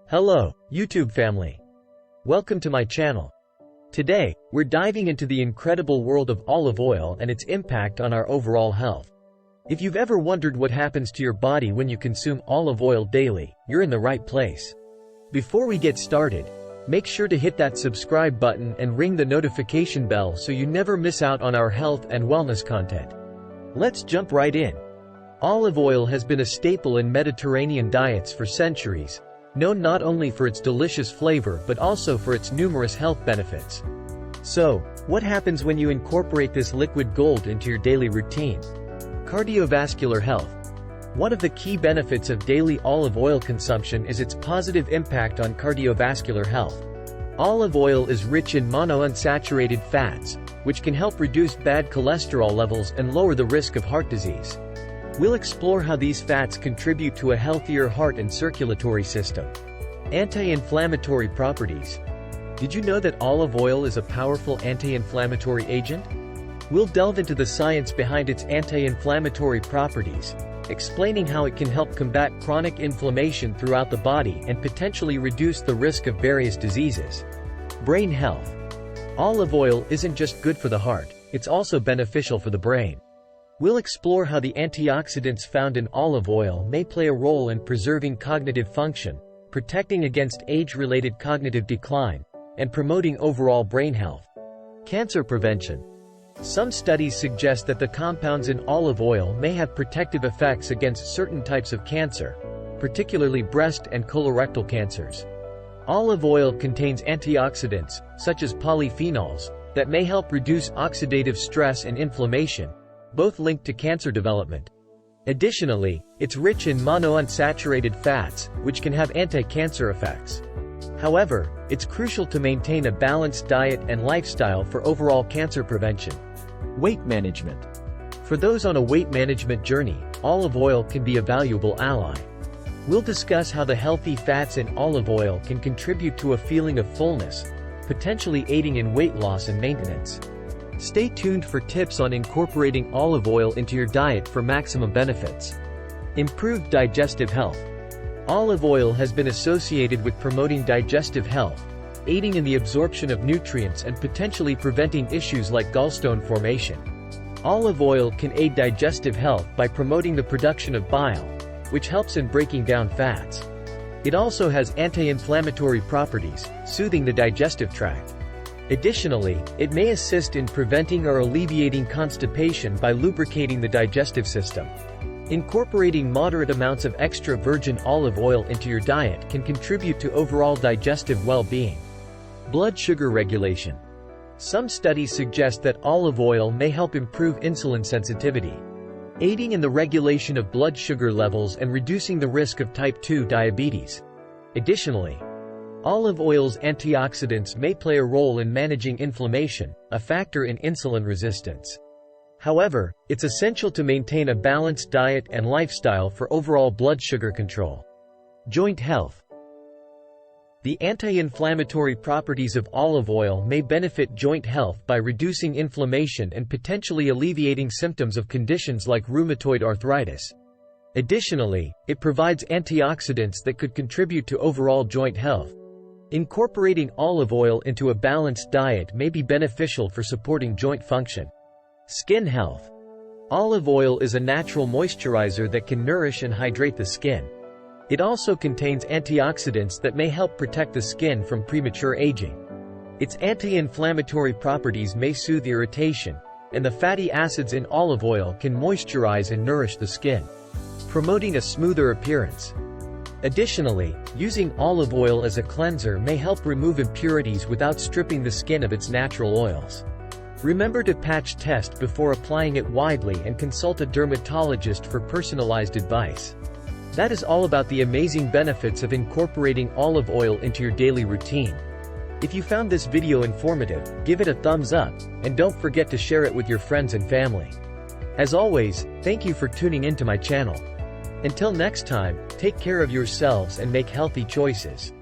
Hello, YouTube family. Welcome to my channel. Today, we're diving into the incredible world of olive oil and its impact on our overall health. If you've ever wondered what happens to your body when you consume olive oil daily, you're in the right place. Before we get started, make sure to hit that subscribe button and ring the notification bell so you never miss out on our health and wellness content. Let's jump right in. Olive oil has been a staple in Mediterranean diets for centuries, known not only for its delicious flavor but also for its numerous health benefits. So, what happens when you incorporate this liquid gold into your daily routine? Cardiovascular health. One of the key benefits of daily olive oil consumption is its positive impact on cardiovascular health. Olive oil is rich in monounsaturated fats, which can help reduce bad cholesterol levels and lower the risk of heart disease. We'll explore how these fats contribute to a healthier heart and circulatory system. Anti-inflammatory properties. Did you know that olive oil is a powerful anti-inflammatory agent? We'll delve into the science behind its anti-inflammatory properties, explaining how it can help combat chronic inflammation throughout the body and potentially reduce the risk of various diseases. Brain health. Olive oil isn't just good for the heart, it's also beneficial for the brain. We'll explore how the antioxidants found in olive oil may play a role in preserving cognitive function, protecting against age-related cognitive decline, and promoting overall brain health. Cancer prevention. Some studies suggest that the compounds in olive oil may have protective effects against certain types of cancer, particularly breast and colorectal cancers. Olive oil contains antioxidants, such as polyphenols, that may help reduce oxidative stress and inflammation, both linked to cancer development. Additionally, it's rich in monounsaturated fats, which can have anti-cancer effects. However, it's crucial to maintain a balanced diet and lifestyle for overall cancer prevention. Weight management. For those on a weight management journey, olive oil can be a valuable ally. We'll discuss how the healthy fats in olive oil can contribute to a feeling of fullness, potentially aiding in weight loss and maintenance. Stay tuned for tips on incorporating olive oil into your diet for maximum benefits. Improved digestive health. Olive oil has been associated with promoting digestive health, aiding in the absorption of nutrients and potentially preventing issues like gallstone formation. Olive oil can aid digestive health by promoting the production of bile, which helps in breaking down fats. It also has anti-inflammatory properties, soothing the digestive tract. Additionally, it may assist in preventing or alleviating constipation by lubricating the digestive system. Incorporating moderate amounts of extra virgin olive oil into your diet can contribute to overall digestive well-being. Blood sugar regulation. Some studies suggest that olive oil may help improve insulin sensitivity, aiding in the regulation of blood sugar levels and reducing the risk of type 2 diabetes. Additionally, olive oil's antioxidants may play a role in managing inflammation, a factor in insulin resistance. However, it's essential to maintain a balanced diet and lifestyle for overall blood sugar control. Joint health. The anti-inflammatory properties of olive oil may benefit joint health by reducing inflammation and potentially alleviating symptoms of conditions like rheumatoid arthritis. Additionally, it provides antioxidants that could contribute to overall joint health. Incorporating olive oil into a balanced diet may be beneficial for supporting joint function. Skin health. Olive oil is a natural moisturizer that can nourish and hydrate the skin. It also contains antioxidants that may help protect the skin from premature aging. Its anti-inflammatory properties may soothe irritation, and the fatty acids in olive oil can moisturize and nourish the skin, promoting a smoother appearance. Additionally, using olive oil as a cleanser may help remove impurities without stripping the skin of its natural oils. Remember to patch test before applying it widely and consult a dermatologist for personalized advice. That is all about the amazing benefits of incorporating olive oil into your daily routine. If you found this video informative, give it a thumbs up, and don't forget to share it with your friends and family. As always, thank you for tuning into my channel. Until next time, take care of yourselves and make healthy choices.